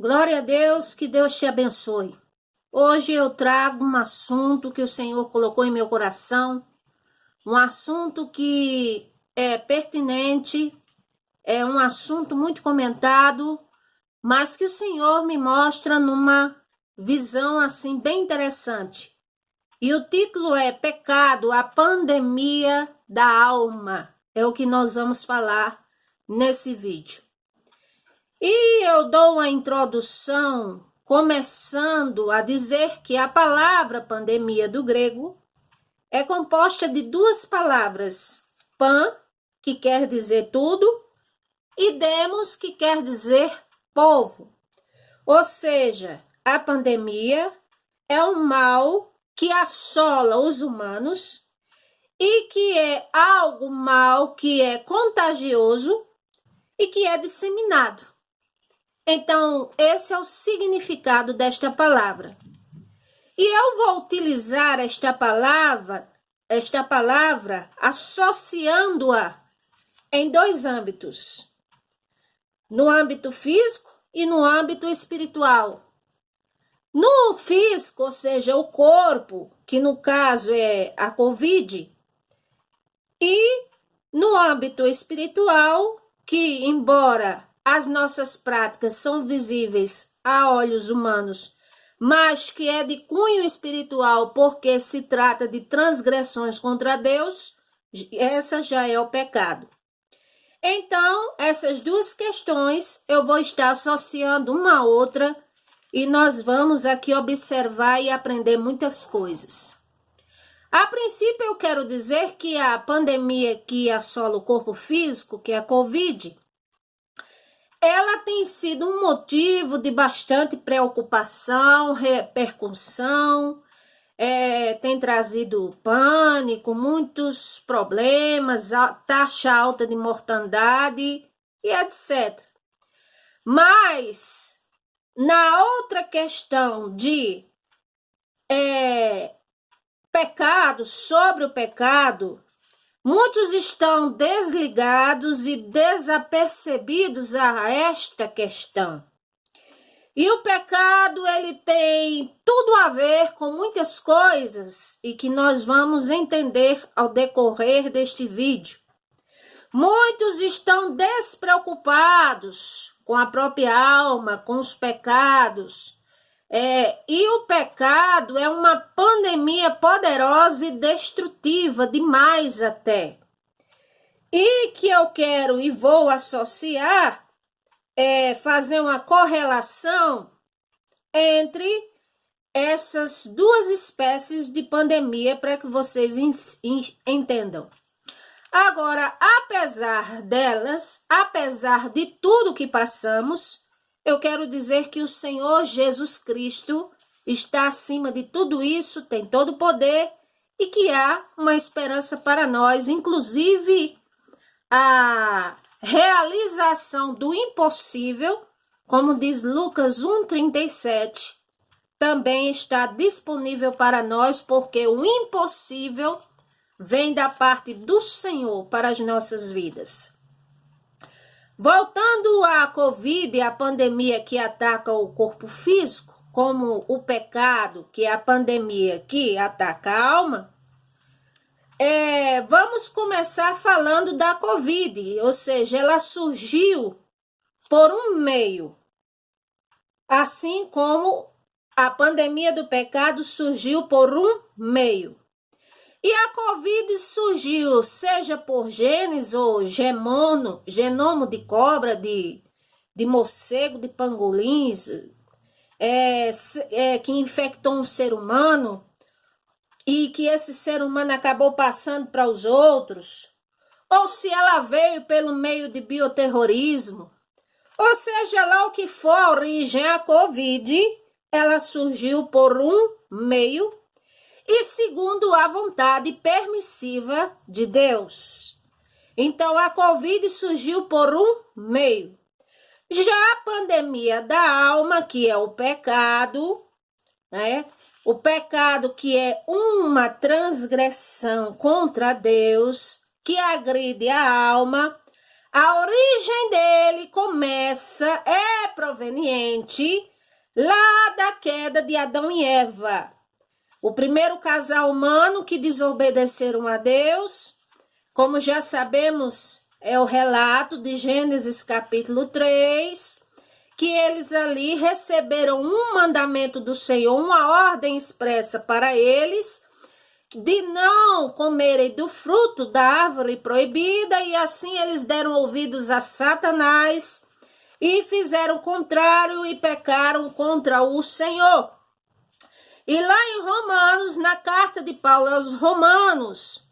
Glória a Deus, que Deus te abençoe. Hoje eu trago um assunto que o Senhor colocou em meu coração, um assunto que é pertinente, é um assunto muito comentado, mas que o Senhor me mostra numa visão assim bem interessante. E o título é Pecado, a pandemia da alma. É o que nós vamos falar nesse vídeo. E eu dou uma introdução começando a dizer que a palavra pandemia do grego é composta de duas palavras, pan, que quer dizer tudo, e demos, que quer dizer povo. Ou seja, a pandemia é um mal que assola os humanos e que é algo mal que é contagioso e que é disseminado. Então, esse é o significado desta palavra. E eu vou utilizar esta palavra associando-a em dois âmbitos. No âmbito físico e no âmbito espiritual. No físico, ou seja, o corpo, que no caso é a Covid, e no âmbito espiritual, que embora as nossas práticas são visíveis a olhos humanos, mas que é de cunho espiritual porque se trata de transgressões contra Deus, essa já é o pecado. Então, essas duas questões eu vou estar associando uma à outra e nós vamos aqui observar e aprender muitas coisas. A princípio, eu quero dizer que a pandemia que assola o corpo físico, que é a Covid, ela tem sido um motivo de bastante preocupação, repercussão, tem trazido pânico, muitos problemas, taxa alta de mortandade e etc. Mas, na outra questão de pecado, sobre o pecado, muitos estão desligados e desapercebidos a esta questão. E o pecado, ele tem tudo a ver com muitas coisas e que nós vamos entender ao decorrer deste vídeo. Muitos estão despreocupados com a própria alma, com os pecados. E o pecado é uma pandemia poderosa e destrutiva demais até. E que eu quero e vou associar, fazer uma correlação entre essas duas espécies de pandemia para que vocês entendam. Agora, apesar delas, apesar de tudo que passamos, eu quero dizer que o Senhor Jesus Cristo está acima de tudo isso, tem todo o poder e que há uma esperança para nós, inclusive a realização do impossível, como diz Lucas 1,37, também está disponível para nós, porque o impossível vem da parte do Senhor para as nossas vidas. Voltando à Covid, a pandemia que ataca o corpo físico, como o pecado, que é a pandemia que ataca a alma, vamos começar falando da Covid, ou seja, ela surgiu por um meio, assim como a pandemia do pecado surgiu por um meio. E a Covid surgiu, seja por genes ou genoma de cobra, de morcego, de pangolins, que infectou um ser humano e que esse ser humano acabou passando para os outros, ou se ela veio pelo meio de bioterrorismo, ou seja lá o que for a origem, a Covid, ela surgiu por um meio e segundo a vontade permissiva de Deus. Então, a Covid surgiu por um meio. Já a pandemia da alma, que é o pecado, né? O pecado que é uma transgressão contra Deus, que agride a alma, a origem dele começa, proveniente lá da queda de Adão e Eva. O primeiro casal humano que desobedeceram a Deus, como já sabemos, é o relato de Gênesis capítulo 3, que eles ali receberam um mandamento do Senhor, uma ordem expressa para eles, de não comerem do fruto da árvore proibida, e assim eles deram ouvidos a Satanás e fizeram o contrário e pecaram contra o Senhor. E lá em Romanos, na carta de Paulo aos Romanos,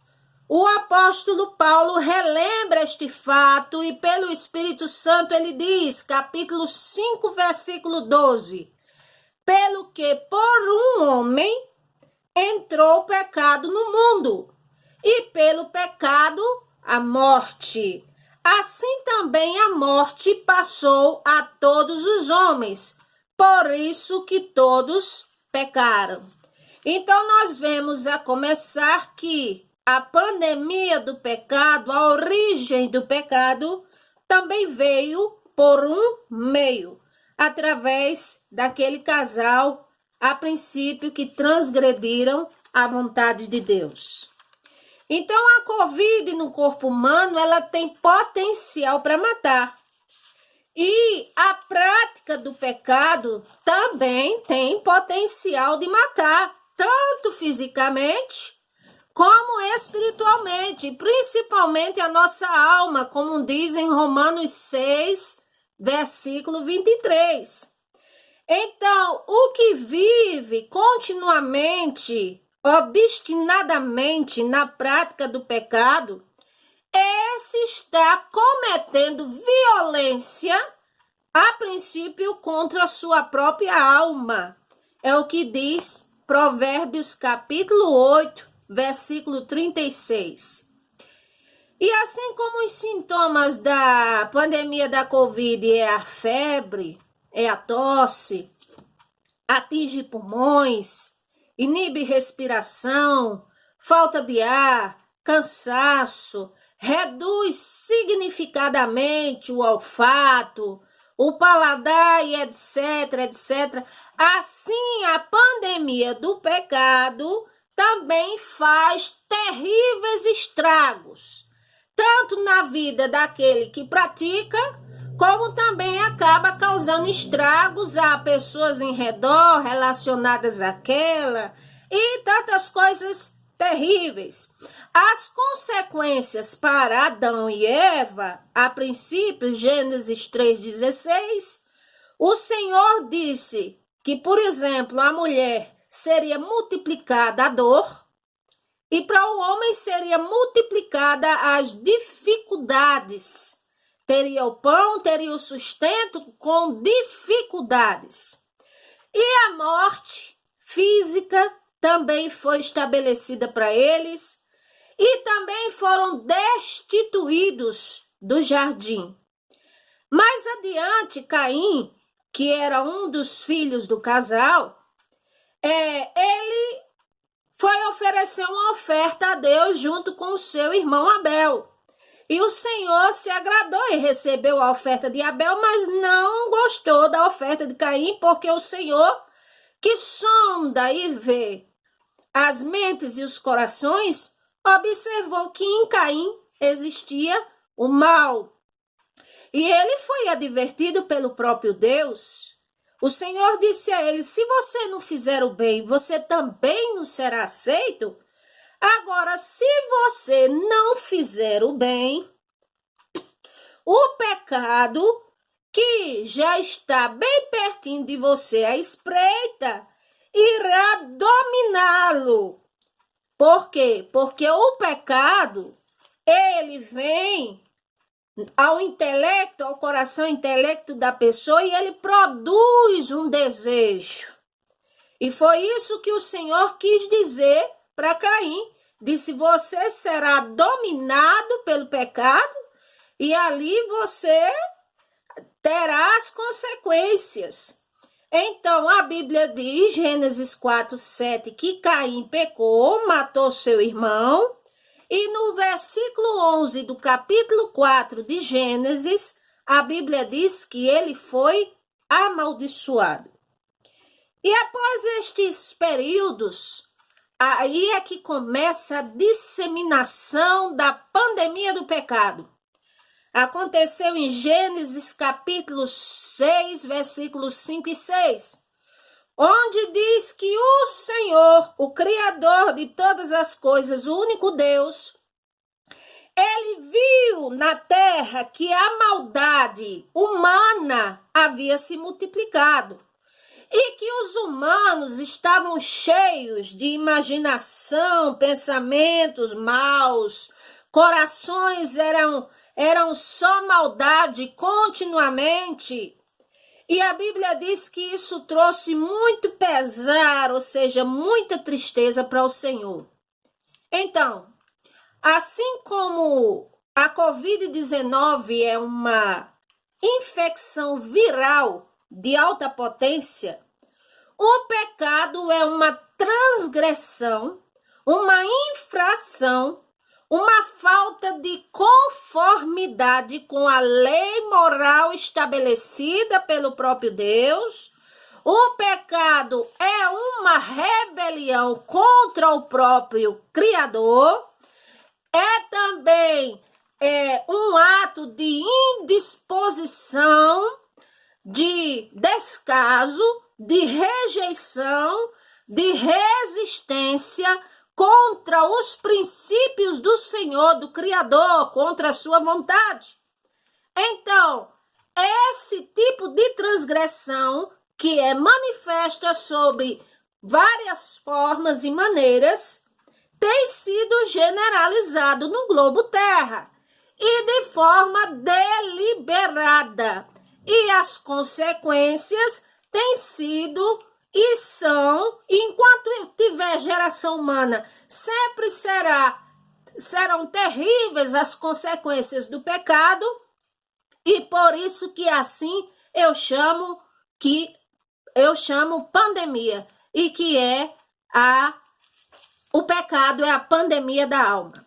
o apóstolo Paulo relembra este fato e pelo Espírito Santo ele diz, capítulo 5, versículo 12, pelo que por um homem entrou o pecado no mundo, e pelo pecado a morte. Assim também a morte passou a todos os homens, por isso que todos pecaram. Então nós vemos a começar que a pandemia do pecado, a origem do pecado, também veio por um meio, através daquele casal, a princípio, que transgrediram a vontade de Deus. Então, a Covid no corpo humano, ela tem potencial para matar. E a prática do pecado também tem potencial de matar, tanto fisicamente como espiritualmente, principalmente a nossa alma, como diz em Romanos 6, versículo 23. Então, o que vive continuamente, obstinadamente na prática do pecado, esse está cometendo violência, a princípio, contra a sua própria alma. É o que diz Provérbios capítulo 8, versículo 36. E assim como os sintomas da pandemia da Covid é a febre, é a tosse, atinge pulmões, inibe respiração, falta de ar, cansaço, reduz significadamente o olfato, o paladar e etc, etc. Assim, a pandemia do pecado também faz terríveis estragos, tanto na vida daquele que pratica, como também acaba causando estragos a pessoas em redor relacionadas àquela e tantas coisas terríveis. As consequências para Adão e Eva, a princípio, Gênesis 3,16, o Senhor disse que, por exemplo, a mulher seria multiplicada a dor e para o homem seria multiplicada as dificuldades. Teria o pão, teria o sustento com dificuldades. E a morte física também foi estabelecida para eles e também foram destituídos do jardim. Mais adiante, Caim, que era um dos filhos do casal, ele foi oferecer uma oferta a Deus junto com o seu irmão Abel. E o Senhor se agradou e recebeu a oferta de Abel, mas não gostou da oferta de Caim, porque o Senhor, que sonda e vê as mentes e os corações, observou que em Caim existia o mal. E ele foi advertido pelo próprio Deus. O Senhor disse a ele, se você não fizer o bem, você também não será aceito. Agora, se você não fizer o bem, o pecado que já está bem pertinho de você à espreita, irá dominá-lo. Por quê? Porque o pecado, ele vem ao intelecto, ao coração intelecto da pessoa e ele produz um desejo. E foi isso que o Senhor quis dizer para Caim. Disse, você será dominado pelo pecado e ali você terá as consequências. Então, a Bíblia diz, Gênesis 4, 7, que Caim pecou, matou seu irmão. E no versículo 11 do capítulo 4 de Gênesis, a Bíblia diz que ele foi amaldiçoado. E após estes períodos, aí é que começa a disseminação da pandemia do pecado. Aconteceu em Gênesis capítulo 6, versículos 5 e 6, onde diz que o Senhor, o Criador de todas as coisas, o único Deus, ele viu na terra que a maldade humana havia se multiplicado e que os humanos estavam cheios de imaginação, pensamentos maus, corações eram só maldade continuamente. E a Bíblia diz que isso trouxe muito pesar, ou seja, muita tristeza para o Senhor. Então, assim como a Covid-19 é uma infecção viral de alta potência, o pecado é uma transgressão, uma infração, uma falta de conformidade com a lei moral estabelecida pelo próprio Deus. O pecado é uma rebelião contra o próprio Criador. É também um ato de indisposição, de descaso, de rejeição, de resistência contra os princípios do Senhor, do Criador, contra a sua vontade. Então, esse tipo de transgressão, que é manifesta sobre várias formas e maneiras, tem sido generalizado no globo terra e de forma deliberada. E as consequências têm sido e são, enquanto tiver geração humana, sempre serão terríveis as consequências do pecado, e por isso que assim eu chamo pandemia, e que o pecado é a pandemia da alma.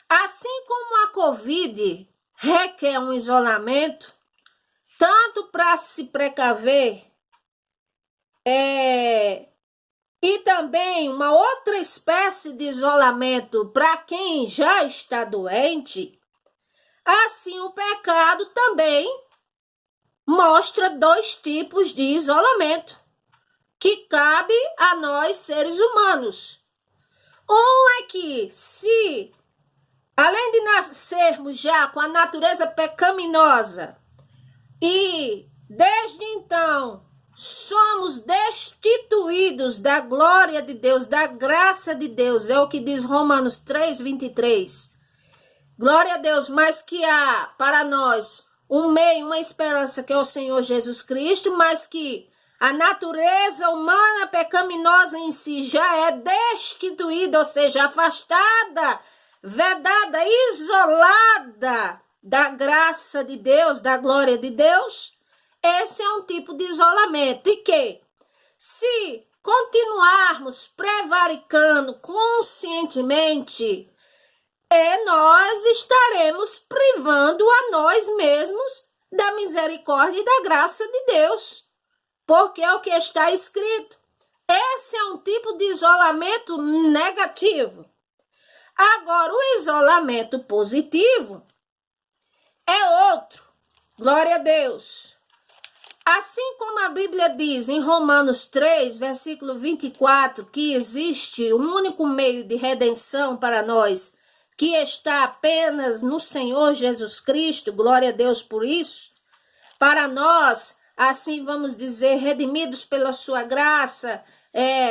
Assim como a Covid requer um isolamento, tanto para se precaver, e também uma outra espécie de isolamento para quem já está doente, assim o pecado também mostra dois tipos de isolamento que cabe a nós seres humanos. Um é que se, além de nascermos já com a natureza pecaminosa e desde então somos destituídos da glória de Deus, da graça de Deus, é o que diz Romanos 3:23. Glória a Deus, mas que há para nós um meio, uma esperança que é o Senhor Jesus Cristo, mas que a natureza humana pecaminosa em si já é destituída, ou seja, afastada, vedada, isolada da graça de Deus, da glória de Deus. Esse é um tipo de isolamento e que, se continuarmos prevaricando conscientemente, nós estaremos privando a nós mesmos da misericórdia e da graça de Deus, porque é o que está escrito. Esse é um tipo de isolamento negativo. Agora, o isolamento positivo é outro. Glória a Deus. Assim como a Bíblia diz em Romanos 3, versículo 24, que existe um único meio de redenção para nós, que está apenas no Senhor Jesus Cristo, glória a Deus por isso, para nós, assim vamos dizer, redimidos pela sua graça,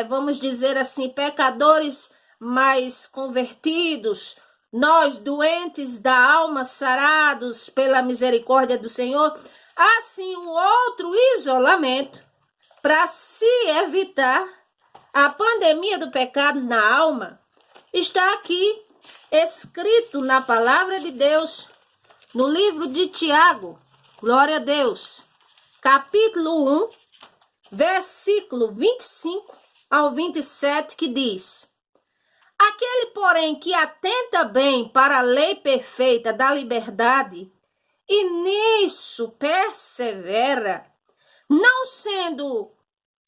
vamos dizer assim, pecadores mais convertidos, nós doentes da alma, sarados pela misericórdia do Senhor. Assim, o outro isolamento, para se evitar a pandemia do pecado na alma, está aqui escrito na palavra de Deus, no livro de Tiago, glória a Deus, capítulo 1, versículo 25 ao 27, que diz: aquele, porém, que atenta bem para a lei perfeita da liberdade, e nisso persevera, não sendo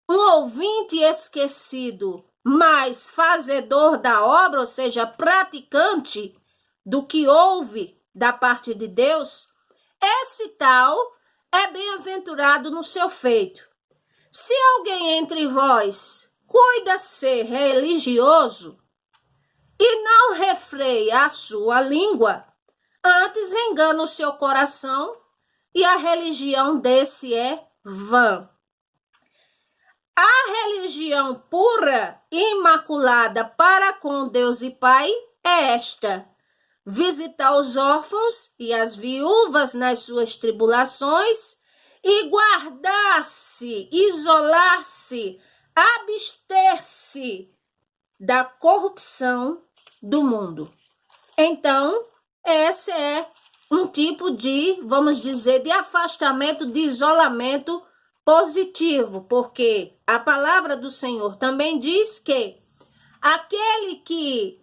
um ouvinte esquecido, mas fazedor da obra, ou seja, praticante do que ouve da parte de Deus, esse tal é bem-aventurado no seu feito. Se alguém entre vós cuida ser religioso e não refreia a sua língua, antes engana o seu coração e a religião desse é vã. A religião pura e imaculada para com Deus e Pai é esta: visitar os órfãos e as viúvas nas suas tribulações e guardar-se, isolar-se, abster-se da corrupção do mundo. Então, esse é um tipo de, vamos dizer, de afastamento, de isolamento positivo, porque a palavra do Senhor também diz que aquele que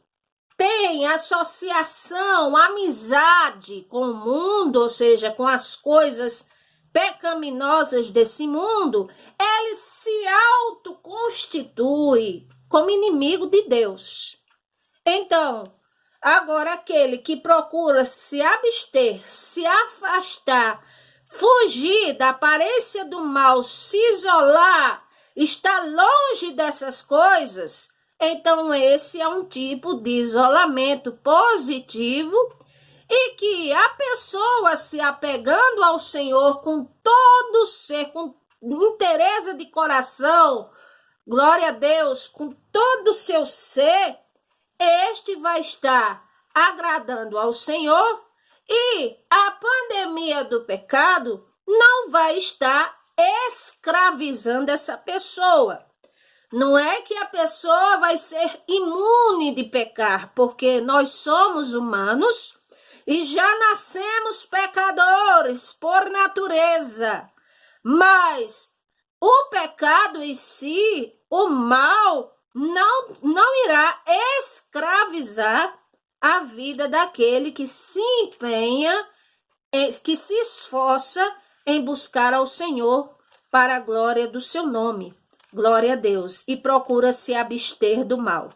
tem associação, amizade com o mundo, ou seja, com as coisas pecaminosas desse mundo, ele se autoconstitui como inimigo de Deus. Então, agora aquele que procura se abster, se afastar, fugir da aparência do mal, se isolar, estar longe dessas coisas, então esse é um tipo de isolamento positivo e que a pessoa se apegando ao Senhor com todo o ser, com inteireza de coração, glória a Deus, com todo o seu ser, este vai estar agradando ao Senhor e a pandemia do pecado não vai estar escravizando essa pessoa. Não é que a pessoa vai ser imune de pecar, porque nós somos humanos e já nascemos pecadores por natureza. Mas o pecado em si, o mal, não irá escravizar a vida daquele que se empenha, que se esforça em buscar ao Senhor para a glória do seu nome. Glória a Deus. E procura se abster do mal.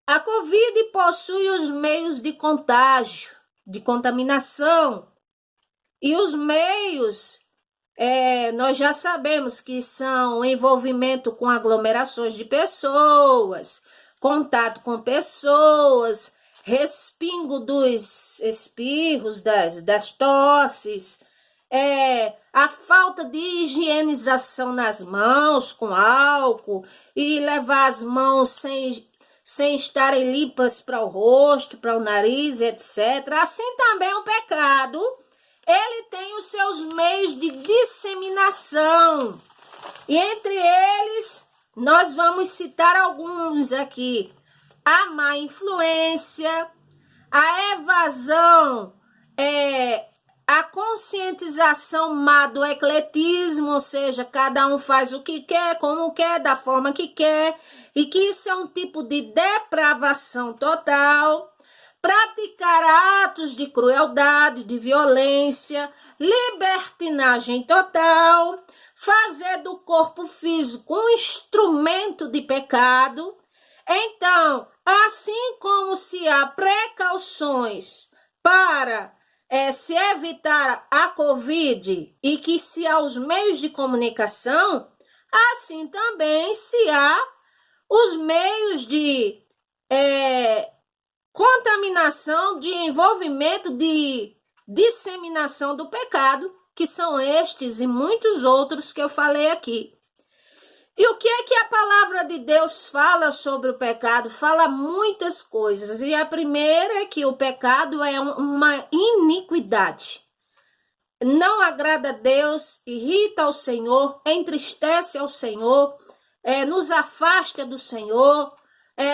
A Covid possui os meios de contágio, de contaminação. E os meios, nós já sabemos que são envolvimento com aglomerações de pessoas, contato com pessoas, respingo dos espirros, das tosses, a falta de higienização nas mãos com álcool e levar as mãos sem estarem limpas para o rosto, para o nariz, etc. Assim também o pecado, ele tem os seus meios de disseminação. E entre eles, nós vamos citar alguns aqui. A má influência, a evasão, a conscientização má do ecletismo, ou seja, cada um faz o que quer, como quer, da forma que quer, e que isso é um tipo de depravação total. Praticar atos de crueldade, de violência, libertinagem total, fazer do corpo físico um instrumento de pecado. Então, assim como se há precauções para se evitar a Covid e que se há os meios de comunicação, assim também se há os meios de contaminação, de envolvimento, de disseminação do pecado, que são estes e muitos outros que eu falei aqui. E o que é que a palavra de Deus fala sobre o pecado? Fala muitas coisas. E a primeira é que o pecado é uma iniquidade. Não agrada a Deus, irrita ao Senhor, entristece ao Senhor, nos afasta do Senhor,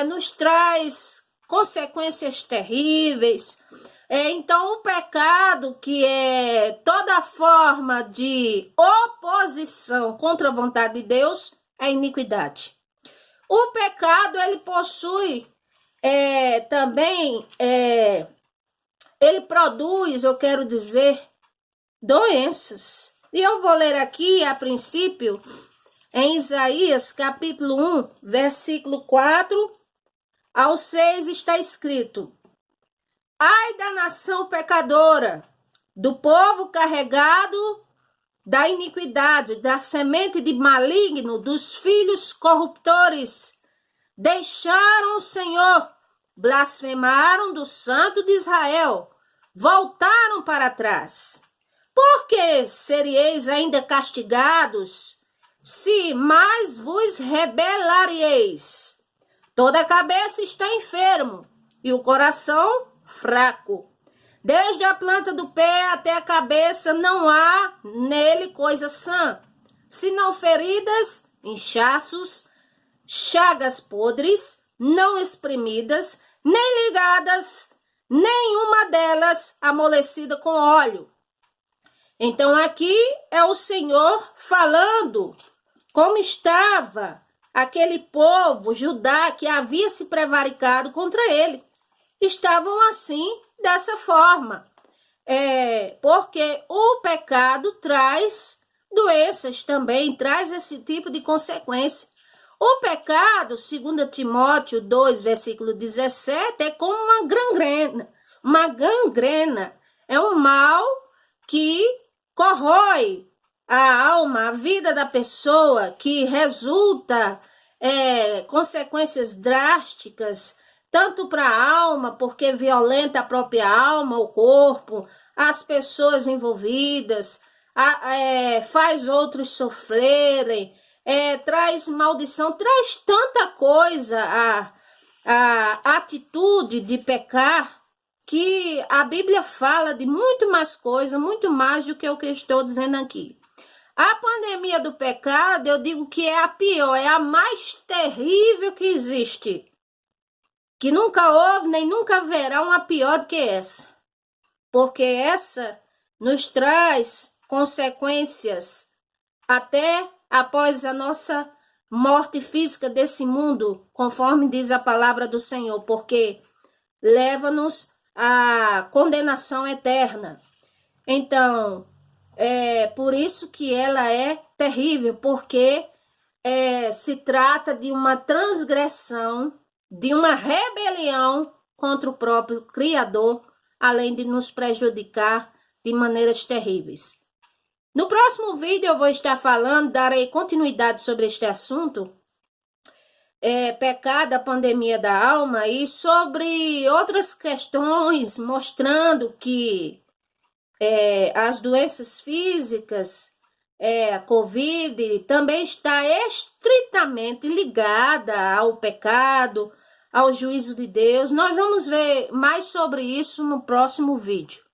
nos traz consequências terríveis. Então, o pecado, que é toda forma de oposição contra a vontade de Deus, é iniquidade. O pecado, ele possui também, ele produz, eu quero dizer, doenças. E eu vou ler aqui, a princípio, em Isaías, capítulo 1, versículo 4 ao 6, está escrito: Ai da nação pecadora, do povo carregado da iniquidade, da semente de maligno, dos filhos corruptores. Deixaram o Senhor, blasfemaram do Santo de Israel, voltaram para trás. Por que seríeis ainda castigados, se mais vos rebelareis? Toda a cabeça está enfermo e o coração fraco. Desde a planta do pé até a cabeça não há nele coisa sã, senão feridas, inchaços, chagas podres, não espremidas, nem ligadas, nenhuma delas amolecida com óleo. Então aqui é o Senhor falando como estava aquele povo, Judá, que havia se prevaricado contra ele. Estavam assim, dessa forma. Porque o pecado traz doenças também, traz esse tipo de consequência. O pecado, segundo Timóteo 2, versículo 17, é como uma gangrena. Uma gangrena é um mal que corrói a alma, a vida da pessoa, que resulta consequências drásticas, tanto para a alma, porque violenta a própria alma, o corpo, as pessoas envolvidas, faz outros sofrerem, traz maldição, traz tanta coisa, a atitude de pecar, que a Bíblia fala de muito mais coisa, muito mais do que o que eu estou dizendo aqui. A pandemia do pecado, eu digo que é a pior, é a mais terrível que existe. Que nunca houve, nem nunca haverá uma pior do que essa. Porque essa nos traz consequências até após a nossa morte física desse mundo, conforme diz a palavra do Senhor, porque leva-nos à condenação eterna. Então, é por isso que ela é terrível, porque se trata de uma transgressão, de uma rebelião contra o próprio Criador, além de nos prejudicar de maneiras terríveis. No próximo vídeo eu vou estar falando, darei continuidade sobre este assunto, pecado, a pandemia da alma, e sobre outras questões, mostrando que as doenças físicas, a Covid, também está estritamente ligada ao pecado, ao juízo de Deus. Nós vamos ver mais sobre isso no próximo vídeo.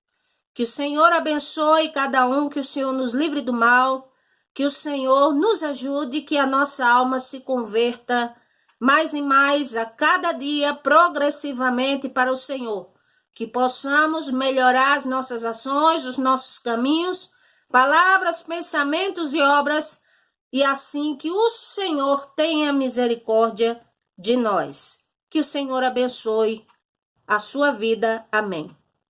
Que o Senhor abençoe cada um, que o Senhor nos livre do mal, que o Senhor nos ajude, que a nossa alma se converta mais e mais a cada dia, progressivamente para o Senhor. Que possamos melhorar as nossas ações, os nossos caminhos, palavras, pensamentos e obras, e assim que o Senhor tenha misericórdia de nós. Que o Senhor abençoe a sua vida. Amém.